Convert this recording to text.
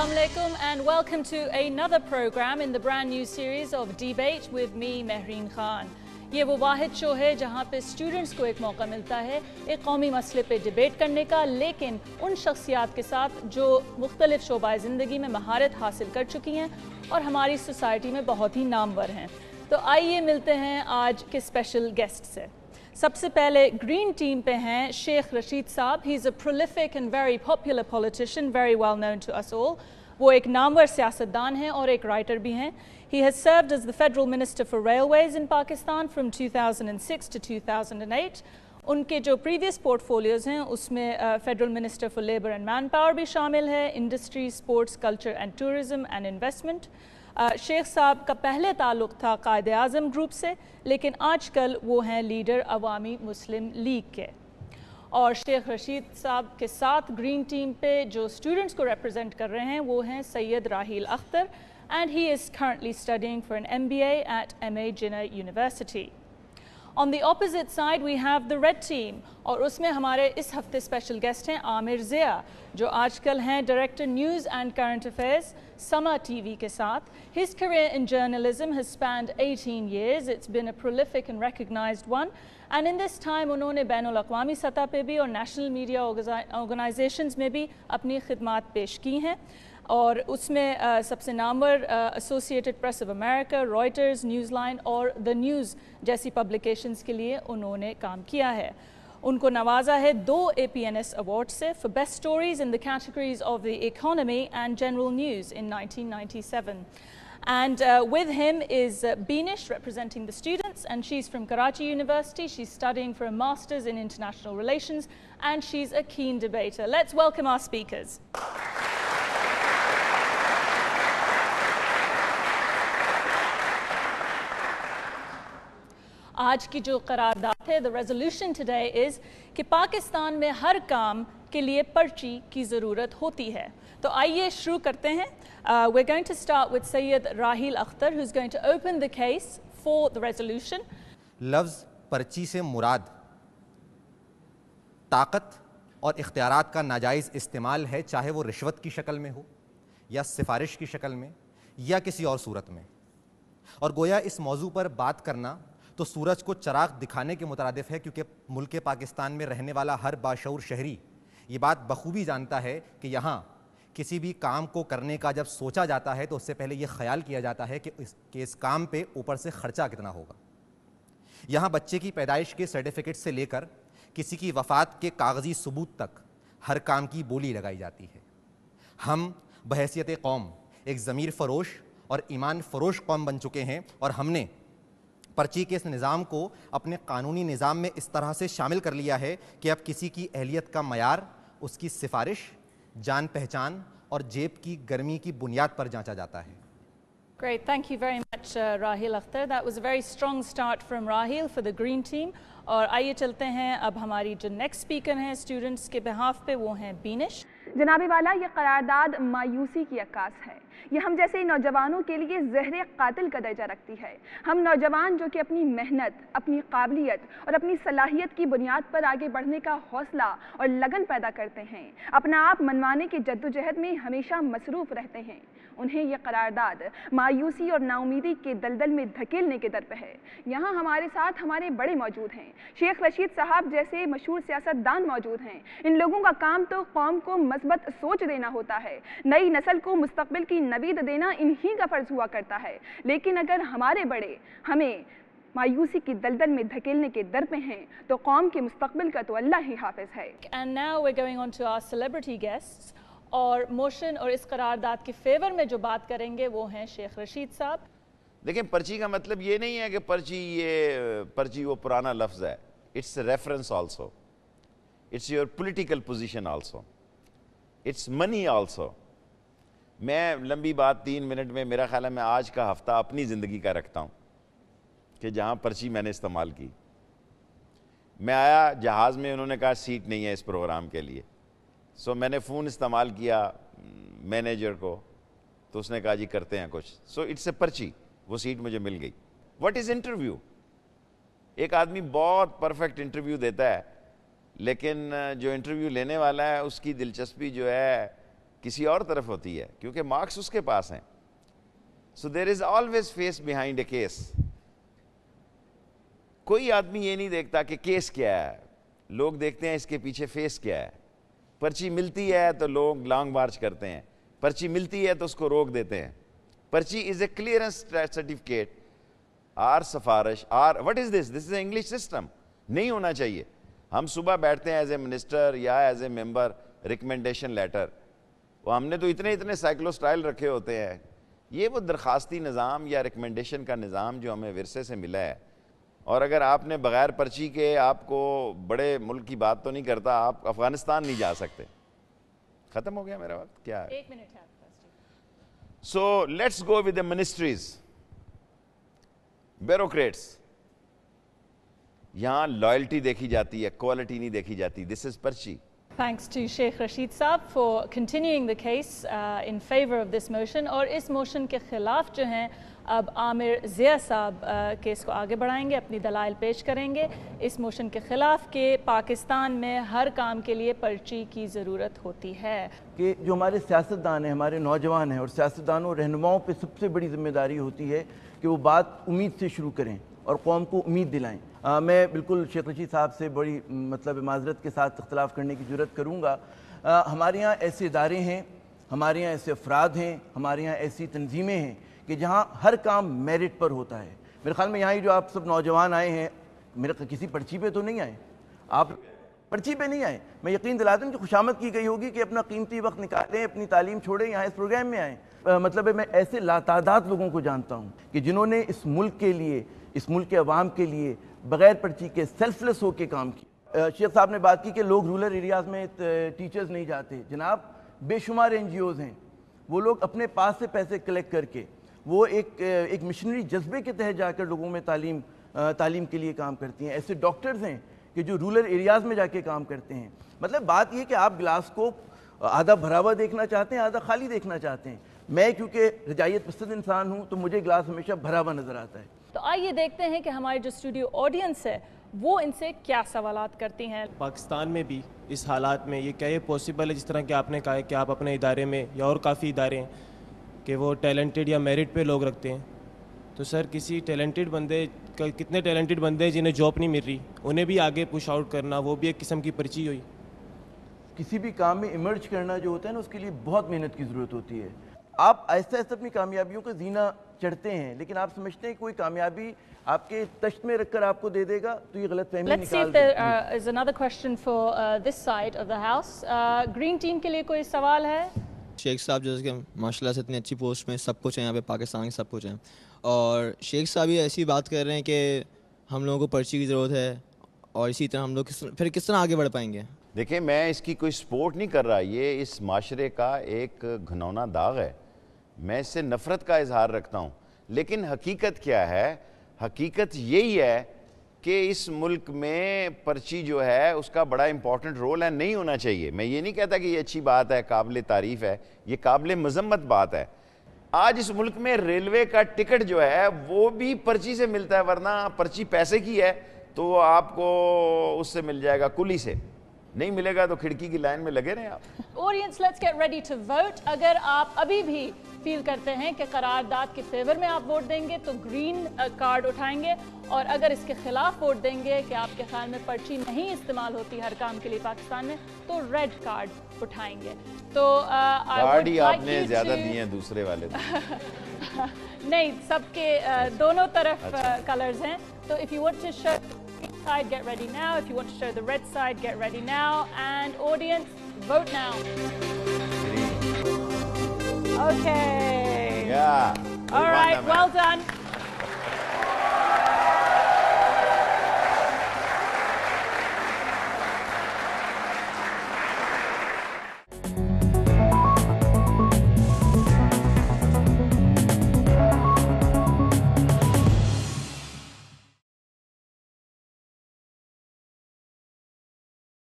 Assalamu alaikum and welcome to another program in the brand new series of Debate with me, Mehreen Khan. یہ وہ واحد شو ہے جہاں پہ اسٹوڈنٹس کو ایک موقع ملتا ہے ایک قومی مسئلے پہ ڈیبیٹ کرنے کا، لیکن ان شخصیات کے ساتھ جو مختلف شعبۂ زندگی میں مہارت حاصل کر چکی ہیں اور ہماری سوسائٹی میں بہت ہی نامور ہیں۔ تو آئیے ملتے ہیں آج کے اسپیشل گیسٹ سے۔ سب سے پہلے گرین ٹیم پہ ہیں شیخ رشید صاحب۔ ہی از اے prolific and very popular politician, very well known to us all. وہ ایک نامور سیاستدان ہیں اور ایک رائٹر بھی ہیں۔ He has served as the Federal Minister for Railways in Pakistan from 2006 to 2008. ان کے جو پریویس پورٹ فولیوز ہیں اس میں federal minister for labour and manpower بھی شامل ہے، industry, sports, culture and tourism and investment. Sheikh صاحب کا پہلے تعلق تھا قائد اعظم گروپ سے، لیکن آج کل وہ ہیں لیڈر عوامی مسلم لیگ کے۔ اور شیخ رشید صاحب کے ساتھ گرین ٹیم پہ جو اسٹوڈنٹس کو ریپرزینٹ کر رہے ہیں وہ ہیں سید Raheel Akhtar, and he is currently studying for an MBA at MA Jinnah University. On the opposite side we have the red team اور اس میں ہمارے اس ہفتے اسپیشل گیسٹ ہیں عامر ضیاء جو آج کل ہیں director news and current affairs سما ٹی وی کے ساتھ۔ His career in journalism has spanned 18 years. It's been a prolific and recognized one. And in this time انہوں نے بین الاقوامی سطح پہ بھی اور نیشنل میڈیا آرگنائزیشنز میں بھی اپنی خدمات پیش کی ہیں، اور اس میں سب سے نامور associated press of America, writers, news line اور دا نیوز جیسی پبلیکیشنز کے لیے انہوں نے کام کیا ہے۔ ان کو نوازا ہے 2 APNS ایوارڈ سے for best stories in the categories of the economy and general news in 1997. And with him is Beenish representing the students, and she's from Karachi University. She's studying for a Masters in International Relations and she's a keen debater. Let's welcome our speakers. آج کی جو قرارداد ہے، the resolution today is کہ پاکستان میں ہر کام کے لیے پرچی کی ضرورت ہوتی ہے۔ تو آئیے شروع کرتے ہیں۔ We're going to start with Sayyid Raheel Akhtar who's going to open the case for the resolution. لفظ پرچی سے مراد طاقت اور اختیارات کا ناجائز استعمال ہے، چاہے وہ رشوت کی شکل میں ہو یا سفارش کی شکل میں یا کسی اور صورت میں۔ اور گویا اس موضوع پر بات کرنا تو سورج کو چراغ دکھانے کے مترادف ہے، کیونکہ ملک پاکستان میں رہنے والا ہر باشعور شہری یہ بات بخوبی جانتا ہے کہ یہاں کسی بھی کام کو کرنے کا جب سوچا جاتا ہے تو اس سے پہلے یہ خیال کیا جاتا ہے کہ اس کام پہ اوپر سے خرچہ کتنا ہوگا۔ یہاں بچے کی پیدائش کے سرٹیفکیٹ سے لے کر کسی کی وفات کے کاغذی ثبوت تک ہر کام کی بولی لگائی جاتی ہے۔ ہم بحیثیت قوم ایک ضمیر فروش اور ایمان فروش قوم بن چکے ہیں، اور ہم نے پرچی کے اس نظام کو اپنے قانونی نظام میں اس طرح سے شامل کر لیا ہے کہ اب کسی کی اہلیت کا معیار اس کی سفارش، جان پہچان اور جیب کی گرمی کی بنیاد پر جانچا جاتا ہے۔ Great, thank you very much Raheel Akhtar. That was a very strong start from Raheel for the green team. اور آئیے چلتے ہیں اب ہماری جو نیکسٹ اسپیکر ہیں اسٹوڈنٹس کے بہاف پہ، وہ ہیں بینش۔ جناب والا، یہ قرارداد مایوسی کی عکاس ہے۔ یہ ہم جیسے نوجوانوں کے لیے زہر قاتل کا درجہ رکھتی ہے۔ ہم نوجوان جو کہ اپنی محنت، اپنی قابلیت اور اپنی صلاحیت کی بنیاد پر آگے بڑھنے کا حوصلہ اور لگن پیدا کرتے ہیں، اپنا آپ منوانے کی جدوجہد میں ہمیشہ مصروف رہتے ہیں، انہیں یہ قرارداد مایوسی اور ناامیدی کے دلدل میں دھکیلنے کے در پہ ہے۔ یہاں ہمارے ساتھ ہمارے بڑے موجود ہیں، شیخ رشید صاحب جیسے مشہور سیاستدان موجود ہیں۔ ان لوگوں کا کام تو قوم کو مثبت سوچ دینا ہوتا ہے، نئی نسل کو مستقبل کی نوید دینا انہی کا فرض ہوا کرتا ہے، لیکن اگر ہمارے بڑے ہمیں مایوسی کی دلدل میں دھکیلنے کے در پہ ہیں تو قوم کے مستقبل کا تو اللہ ہی حافظ ہے۔ And now we're going on to our celebrity guests. اور موشن اور اس قرارداد کے فیور میں جو بات کریں گے وہ ہیں شیخ رشید صاحب۔ دیکھیں، پرچی کا مطلب یہ نہیں ہے کہ پرچی وہ پرانا لفظ ہے۔ It's reference also, it's your political position also, it's money also. میں لمبی بات 3 منٹ میں، میرا خیال ہے میں آج کا ہفتہ اپنی زندگی کا رکھتا ہوں کہ جہاں پرچی میں نے استعمال کی۔ میں آیا جہاز میں، انہوں نے کہا سیٹ نہیں ہے اس پروگرام کے لیے، سو میں نے فون استعمال کیا مینیجر کو، تو اس نے کہا جی کرتے ہیں کچھ، سو اٹس اے پرچی، وہ سیٹ مجھے مل گئی۔ What is interview? ایک آدمی بہت پرفیکٹ انٹرویو دیتا ہے، لیکن جو انٹرویو لینے والا ہے اس کی دلچسپی جو ہے کسی اور طرف ہوتی ہے کیونکہ مارکس اس کے پاس ہیں. So there is always face behind a case. کوئی آدمی یہ نہیں دیکھتا کہ کیس کیا ہے, لوگ دیکھتے ہیں اس کے پیچھے فیس کیا ہے. پرچی ملتی ہے تو لوگ لانگ مارچ کرتے ہیں, پرچی ملتی ہے تو اس کو روک دیتے ہیں. پرچی is a clearance certificate or سفارش or what is this is a English system. نہیں ہونا چاہیے. ہم صبح بیٹھتے ہیں ایز اے منسٹر یا as a member, recommendation letter, وہ ہم نے تو اتنے سائیکلو سٹائل رکھے ہوتے ہیں. یہ وہ درخواستی نظام یا ریکمنڈیشن کا نظام جو ہمیں ورثے سے ملا ہے. اور اگر آپ نے بغیر پرچی کے, آپ کو بڑے ملک کی بات تو نہیں کرتا, آپ افغانستان نہیں جا سکتے. ختم ہو گیا میرا وقت, کیا ہے؟ 1 منٹ ہے. So let's go with the ministries, bureaucrats. یہاں لائلٹی دیکھی جاتی ہے, کوالٹی نہیں دیکھی جاتی. This is پرچی. Thanks to Sheikh Rashid Saab for continuing the case in favor of this motion. اور اس موشن کے خلاف جو ہیں اب عامر ضیاء صاحب کیس کو آگے بڑھائیں گے, اپنی دلائل پیش کریں گے اس موشن کے خلاف کہ پاکستان میں ہر کام کے لیے پرچی کی ضرورت ہوتی ہے. کہ جو ہمارے سیاستدان ہیں, ہمارے نوجوان ہیں, اور سیاستدانوں رہنماؤں پہ سب سے بڑی ذمہ داری ہوتی ہے کہ وہ بات امید سے شروع کریں اور قوم کو امید دلائیں. میں بالکل شیخ رشید صاحب سے بڑی معذرت کے ساتھ اختلاف کرنے کی جرات کروں گا. ہمارے یہاں ایسے ادارے ہیں, ہمارے یہاں ایسے افراد ہیں, ہمارے یہاں ایسی تنظیمیں ہیں کہ جہاں ہر کام میرٹ پر ہوتا ہے. میرے خیال میں یہاں جو آپ سب نوجوان آئے ہیں, میرے کسی پرچی پہ تو نہیں آئے, آپ پرچی پہ نہیں آئے. میں یقین دلاتا ہوں کہ خوشامد کی گئی ہوگی کہ اپنا قیمتی وقت نکالیں, اپنی تعلیم چھوڑیں, یہاں اس پروگرام میں آئیں. مطلب ہے میں ایسے لاتعداد لوگوں کو جانتا ہوں کہ جنہوں نے اس ملک کے لیے, اس ملک کے عوام کے لیے بغیر پرچی کے سیلف لیس ہو کے کام کیا. شیخ صاحب نے بات کی کہ لوگ رورل ایریاز میں ٹیچرز نہیں جاتے. جناب بے شمار NGOs ہیں, وہ لوگ اپنے پاس سے پیسے کلیکٹ کر کے وہ ایک مشنری جذبے کے تحت جا کر لوگوں میں تعلیم کے لیے کام کرتی ہیں. ایسے ڈاکٹرز ہیں کہ جو رورل ایریاز میں جا کے کام کرتے ہیں. مطلب بات یہ کہ آپ گلاس کو آدھا بھرا ہوا دیکھنا چاہتے ہیں, آدھا خالی دیکھنا چاہتے ہیں. میں کیونکہ رجائیت پسند انسان ہوں تو مجھے گلاس ہمیشہ بھرا ہوا نظر آتا ہے. تو آئیے دیکھتے ہیں کہ ہماری جو اسٹوڈیو آڈینس ہے وہ ان سے کیا سوالات کرتی ہیں. پاکستان میں بھی اس حالات میں یہ کیا یہ پاسبل ہے, جس طرح کہ آپ نے کہا ہے کہ آپ اپنے ادارے میں یا اور کافی ادارے ہیں کہ وہ ٹیلنٹڈ یا میرٹ پہ لوگ رکھتے ہیں, تو سر کسی ٹیلنٹڈ بندے, کتنے ٹیلنٹڈ بندے جنہیں جاب نہیں مل رہی, انہیں بھی آگے پش آؤٹ کرنا, وہ بھی ایک قسم کی پرچی ہوئی. کسی بھی کام میں ایمرج کرنا جو ہوتا ہے نا, اس کے لیے بہت محنت کی ضرورت ہوتی ہے. آپ آہستہ آہستہ اپنی کامیابیوں کا زینہ چڑھتے ہیں, لیکن آپ سمجھتے ہیں کوئی کامیابی آپ کے تشت میں رکھ کر آپ کو دے دے گا تو یہ غلط فہمی Let's see if there is another question for this side of the house. Green team کے لیے کوئی سوال ہے؟ شیخ صاحب جیسے کہ ماشاء اللہ سے اتنی اچھی پوسٹ میں, سب کچھ ہے یہاں پہ پاکستان کے سب کچھ ہیں, اور شیخ صاحب یہ ایسی بات کر رہے ہیں کہ ہم لوگوں کو پرچی کی ضرورت ہے, اور اسی طرح ہم لوگ پھر کس طرح آگے بڑھ پائیں گے؟ دیکھیں میں اس کی کوئی سپورٹ نہیں کر رہا, یہ اس معاشرے کا ایک گھنونا داغ ہے, میں اس سے نفرت کا اظہار رکھتا ہوں. لیکن حقیقت کیا ہے؟ حقیقت یہی ہے کہ اس ملک میں پرچی جو ہے اس کا بڑا امپورٹنٹ رول ہے, نہیں ہونا چاہیے. میں یہ نہیں کہتا کہ یہ اچھی بات ہے, قابل تعریف ہے, یہ قابل مذمت بات ہے. آج اس ملک میں ریلوے کا ٹکٹ جو ہے وہ بھی پرچی سے ملتا ہے, ورنہ پرچی پیسے کی ہے تو آپ کو اس سے مل جائے گا, کلی سے نہیں ملے گا تو کھڑکی کی لائن میں لگے رہیں آپ. Audience, let's get ready to vote. اگر آپ ابھی بھی فیل کرتے ہیں کہ قرارداد کے فیور میں آپ ووٹ دیں گے تو گرین کارڈ اٹھائیں گے, اور اگر اس کے خلاف ووٹ دیں گے کہ آپ کے خیال میں پرچی نہیں استعمال ہوتی ہر کام کے لیے پاکستان میں, تو ریڈ کارڈ اٹھائیں گے. تو کارڈ ہی آپ نے زیادہ دیے ہیں دوسرے والے نہیں, سب کے دونوں طرف کلرز ہیں. تو if you want to show the green side, get ready now. If you want to show the red side, get ready now. And audience, vote now. Okay. Yeah. All right, well done.